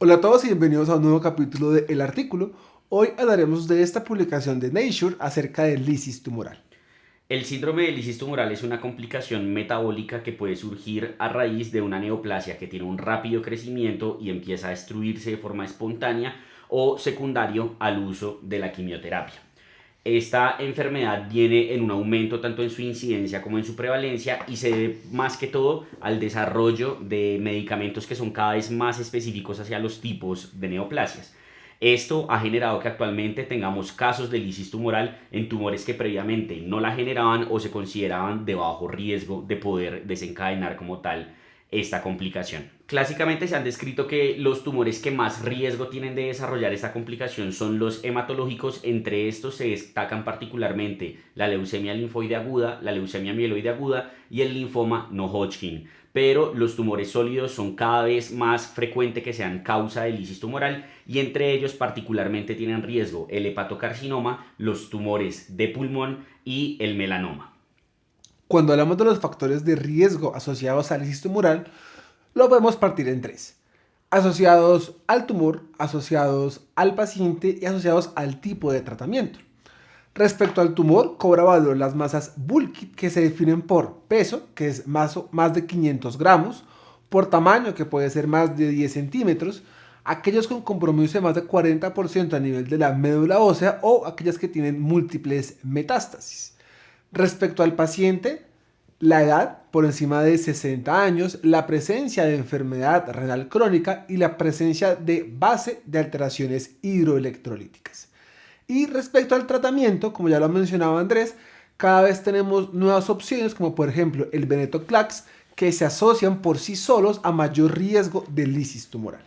Hola a todos y bienvenidos a un nuevo capítulo de El Artículo. Hoy hablaremos de esta publicación de Nature acerca del lisis tumoral. El síndrome de lisis tumoral es una complicación metabólica que puede surgir a raíz de una neoplasia que tiene un rápido crecimiento y empieza a destruirse de forma espontánea o secundario al uso de la quimioterapia. Esta enfermedad viene en un aumento tanto en su incidencia como en su prevalencia y se debe más que todo al desarrollo de medicamentos que son cada vez más específicos hacia los tipos de neoplasias. Esto ha generado que actualmente tengamos casos de lisis tumoral en tumores que previamente no la generaban o se consideraban de bajo riesgo de poder desencadenar como tal esta complicación. Clásicamente se han descrito que los tumores que más riesgo tienen de desarrollar esta complicación son los hematológicos. Entre estos se destacan particularmente la leucemia linfoide aguda, la leucemia mieloide aguda y el linfoma no Hodgkin. Pero los tumores sólidos son cada vez más frecuentes que sean causa de lisis tumoral y entre ellos particularmente tienen riesgo el hepatocarcinoma, los tumores de pulmón y el melanoma. Cuando hablamos de los factores de riesgo asociados al lisis tumoral, lo podemos partir en tres. Asociados al tumor, asociados al paciente y asociados al tipo de tratamiento. Respecto al tumor, cobra valor las masas bulky que se definen por peso, que es más de 500 gramos, por tamaño, que puede ser más de 10 centímetros, aquellos con compromiso de más de 40% a nivel de la médula ósea o aquellas que tienen múltiples metástasis. Respecto al paciente, la edad por encima de 60 años, la presencia de enfermedad renal crónica y la presencia de base de alteraciones hidroelectrolíticas. Y respecto al tratamiento, como ya lo mencionaba Andrés, cada vez tenemos nuevas opciones, como por ejemplo el venetoclax, que se asocian por sí solos a mayor riesgo de lisis tumoral.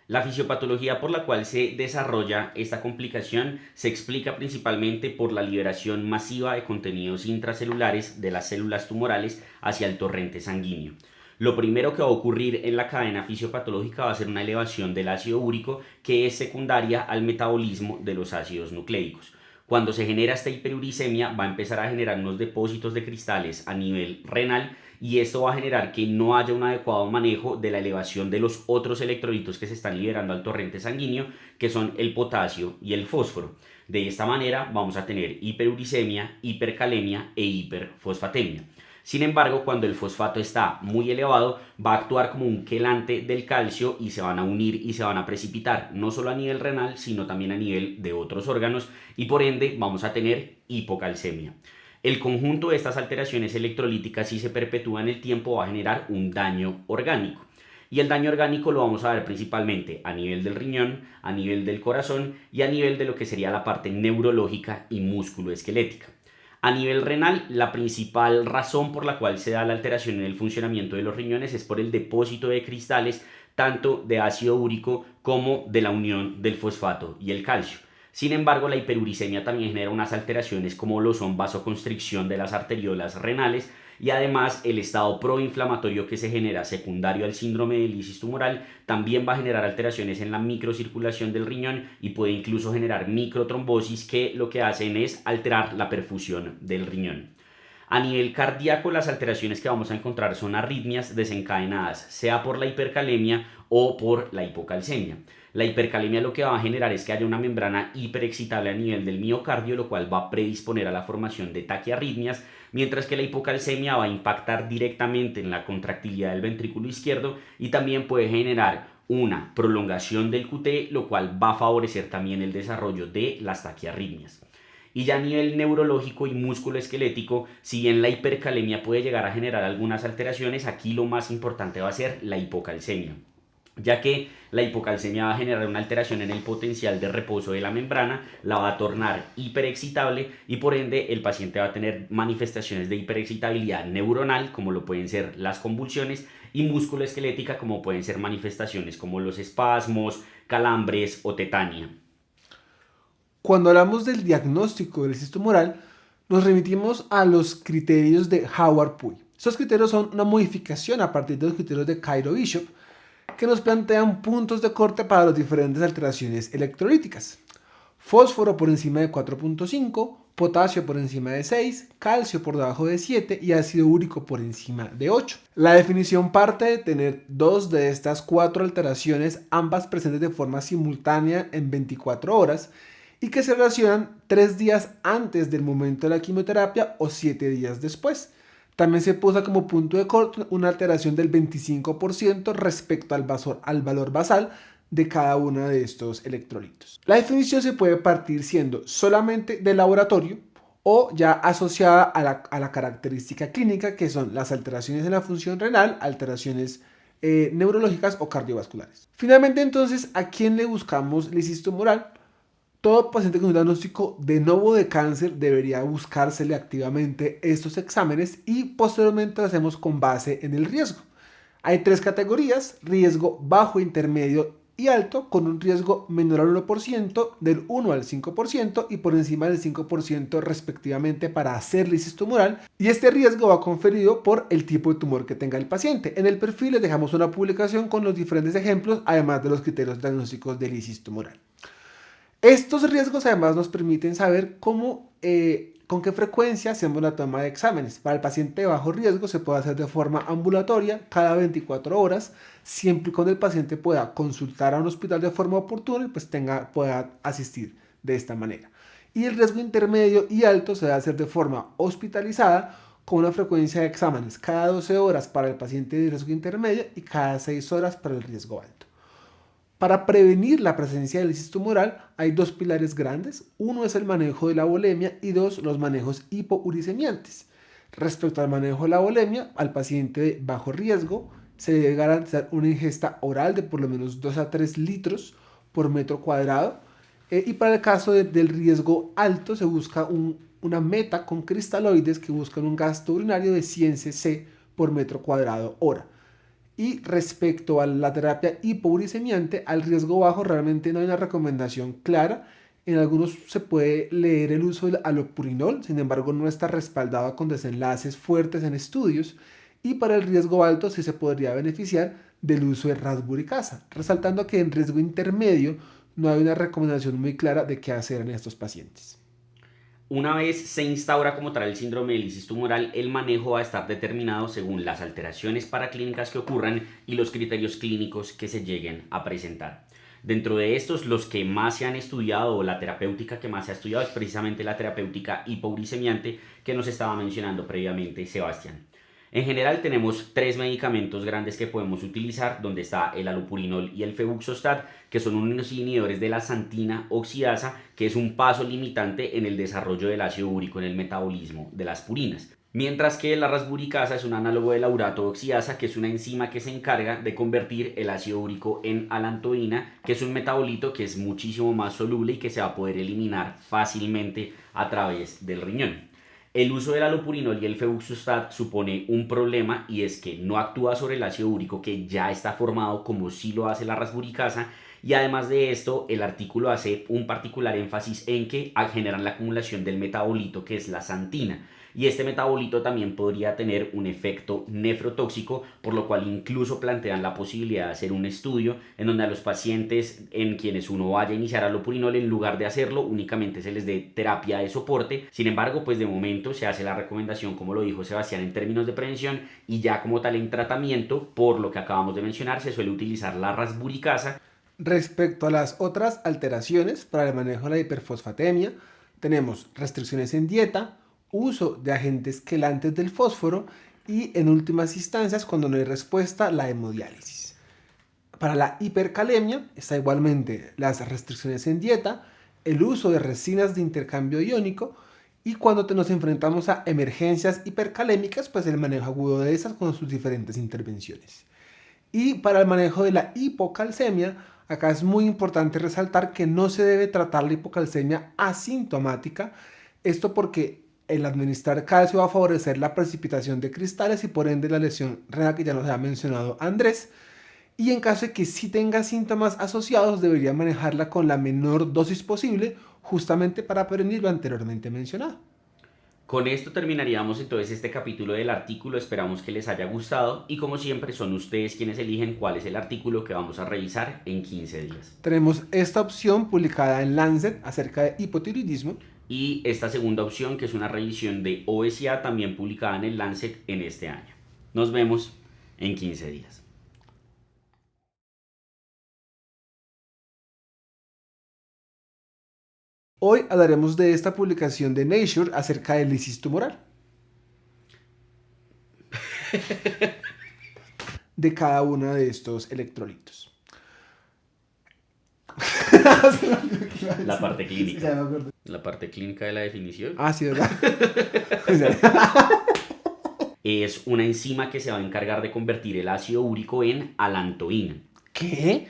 La fisiopatología por la cual se desarrolla esta complicación se explica principalmente por la liberación masiva de contenidos intracelulares de las células tumorales hacia el torrente sanguíneo. Lo primero que va a ocurrir en la cadena fisiopatológica va a ser una elevación del ácido úrico que es secundaria al metabolismo de los ácidos nucleicos. Cuando se genera esta hiperuricemia va a empezar a generar unos depósitos de cristales a nivel renal y esto va a generar que no haya un adecuado manejo de la elevación de los otros electrolitos que se están liberando al torrente sanguíneo, que son el potasio y el fósforo. De esta manera vamos a tener hiperuricemia, hipercalemia e hiperfosfatemia. Sin embargo, cuando el fosfato está muy elevado, va a actuar como un quelante del calcio y se van a unir y se van a precipitar, no solo a nivel renal, sino también a nivel de otros órganos y por ende vamos a tener hipocalcemia. El conjunto de estas alteraciones electrolíticas, si se perpetúa en el tiempo, va a generar un daño orgánico. Y el daño orgánico lo vamos a ver principalmente a nivel del riñón, a nivel del corazón y a nivel de lo que sería la parte neurológica y musculoesquelética. A nivel renal, la principal razón por la cual se da la alteración en el funcionamiento de los riñones es por el depósito de cristales tanto de ácido úrico como de la unión del fosfato y el calcio. Sin embargo, la hiperuricemia también genera unas alteraciones como lo son vasoconstricción de las arteriolas renales y además el estado proinflamatorio que se genera secundario al síndrome de lisis tumoral también va a generar alteraciones en la microcirculación del riñón y puede incluso generar microtrombosis que lo que hacen es alterar la perfusión del riñón. A nivel cardíaco, las alteraciones que vamos a encontrar son arritmias desencadenadas, sea por la hipercalemia o por la hipocalcemia. La hipercalemia lo que va a generar es que haya una membrana hiperexcitable a nivel del miocardio, lo cual va a predisponer a la formación de taquiarritmias, mientras que la hipocalcemia va a impactar directamente en la contractilidad del ventrículo izquierdo y también puede generar una prolongación del QT, lo cual va a favorecer también el desarrollo de las taquiarritmias. Y ya a nivel neurológico y músculo esquelético, si bien la hipercalemia puede llegar a generar algunas alteraciones, aquí lo más importante va a ser la hipocalcemia, ya que la hipocalcemia va a generar una alteración en el potencial de reposo de la membrana, la va a tornar hiperexcitable y por ende el paciente va a tener manifestaciones de hiperexcitabilidad neuronal, como lo pueden ser las convulsiones, y musculoesquelética, como pueden ser manifestaciones como los espasmos, calambres o tetania. Cuando hablamos del diagnóstico del lisis tumoral, nos remitimos a los criterios de Howard-Puy. Estos criterios son una modificación a partir de los criterios de Cairo-Bishop que nos plantean puntos de corte para las diferentes alteraciones electrolíticas. fósforo por encima de 4.5, potasio por encima de 6, calcio por debajo de 7 y ácido úrico por encima de 8. La definición parte de tener dos de estas cuatro alteraciones, ambas presentes de forma simultánea en 24 horas, y que se relacionan 3 días antes del momento de la quimioterapia o 7 días después. También se puso como punto de corte una alteración del 25% respecto al valor basal de cada uno de estos electrolitos. La definición se puede partir siendo solamente de laboratorio o ya asociada a la característica clínica, que son las alteraciones en la función renal, alteraciones neurológicas o cardiovasculares. Finalmente, entonces, ¿a quién le buscamos lisis tumoral? Todo paciente con un diagnóstico de novo de cáncer debería buscársele activamente estos exámenes y posteriormente lo hacemos con base en el riesgo. Hay 3 categorías: riesgo bajo, intermedio y alto, con un riesgo menor al 1%, del 1 al 5% y por encima del 5% respectivamente para hacer lisis tumoral. Y este riesgo va conferido por el tipo de tumor que tenga el paciente. En el perfil les dejamos una publicación con los diferentes ejemplos, además de los criterios diagnósticos de lisis tumoral. Estos riesgos además nos permiten saber con qué frecuencia hacemos la toma de exámenes. Para el paciente de bajo riesgo se puede hacer de forma ambulatoria cada 24 horas, siempre y cuando el paciente pueda consultar a un hospital de forma oportuna y pues pueda asistir de esta manera. Y el riesgo intermedio y alto se debe hacer de forma hospitalizada con una frecuencia de exámenes cada 12 horas para el paciente de riesgo intermedio y cada 6 horas para el riesgo alto. Para prevenir la presencia de lisis tumoral hay 2 pilares grandes. Uno es el manejo de la volemia y 2, los manejos hipouricemiantes. Respecto al manejo de la volemia, al paciente de bajo riesgo se debe garantizar una ingesta oral de por lo menos 2 a 3 litros por metro cuadrado. Y para el caso del riesgo alto se busca una meta con cristaloides que buscan un gasto urinario de 100 cc por metro cuadrado hora. Y respecto a la terapia hipouricemiante, al riesgo bajo realmente no hay una recomendación clara. En algunos se puede leer el uso del alopurinol, sin embargo no está respaldado con desenlaces fuertes en estudios. Y para el riesgo alto sí se podría beneficiar del uso de rasburicasa, resaltando que en riesgo intermedio no hay una recomendación muy clara de qué hacer en estos pacientes. Una vez se instaura como tal el síndrome de lisis tumoral, el manejo va a estar determinado según las alteraciones paraclínicas que ocurran y los criterios clínicos que se lleguen a presentar. Dentro de estos, los que más se han estudiado o la terapéutica que más se ha estudiado es precisamente la terapéutica hipouricemiante que nos estaba mencionando previamente Sebastián. En general tenemos 3 medicamentos grandes que podemos utilizar, donde está el alopurinol y el febuxostat, que son unos inhibidores de la santina oxidasa, que es un paso limitante en el desarrollo del ácido úrico en el metabolismo de las purinas. Mientras que la rasburicasa es un análogo de la urato oxidasa, que es una enzima que se encarga de convertir el ácido úrico en alantoína, que es un metabolito que es muchísimo más soluble y que se va a poder eliminar fácilmente a través del riñón. El uso del alopurinol y el febuxostat supone un problema, y es que no actúa sobre el ácido úrico que ya está formado como sí lo hace la rasburicasa, y además de esto el artículo hace un particular énfasis en que generan la acumulación del metabolito que es la santina, y este metabolito también podría tener un efecto nefrotóxico, por lo cual incluso plantean la posibilidad de hacer un estudio en donde a los pacientes en quienes uno vaya a iniciar alopurinol, en lugar de hacerlo únicamente se les dé terapia de soporte. Sin embargo, pues de momento se hace la recomendación, como lo dijo Sebastián, en términos de prevención, y ya como tal en tratamiento, por lo que acabamos de mencionar, se suele utilizar la rasburicasa. Respecto a las otras alteraciones para el manejo de la hiperfosfatemia, tenemos restricciones en dieta, uso de agentes quelantes del fósforo y, en últimas instancias, cuando no hay respuesta, la hemodiálisis. Para la hipercalemia está igualmente las restricciones en dieta, el uso de resinas de intercambio iónico, y cuando nos enfrentamos a emergencias hipercalémicas, pues el manejo agudo de esas con sus diferentes intervenciones. Y para el manejo de la hipocalcemia, acá es muy importante resaltar que no se debe tratar la hipocalcemia asintomática, esto porque el administrar calcio va a favorecer la precipitación de cristales y por ende la lesión renal que ya nos ha mencionado Andrés. Y en caso de que sí tenga síntomas asociados, debería manejarla con la menor dosis posible, justamente para prevenir lo anteriormente mencionado. Con esto terminaríamos entonces este capítulo del artículo, esperamos que les haya gustado y como siempre son ustedes quienes eligen cuál es el artículo que vamos a revisar en 15 días. Tenemos esta opción publicada en Lancet acerca de hipotiroidismo. Y esta segunda opción que es una revisión de obesidad también publicada en el Lancet en este año. Nos vemos en 15 días. Hoy hablaremos de esta publicación de Nature acerca del lisis tumoral. De cada uno de estos electrolitos. La parte Sí, clínica. ya me acuerdo. La parte clínica de la definición. Ah, sí, ¿verdad? Es una enzima que se va a encargar de convertir el ácido úrico en alantoína. ¿Qué?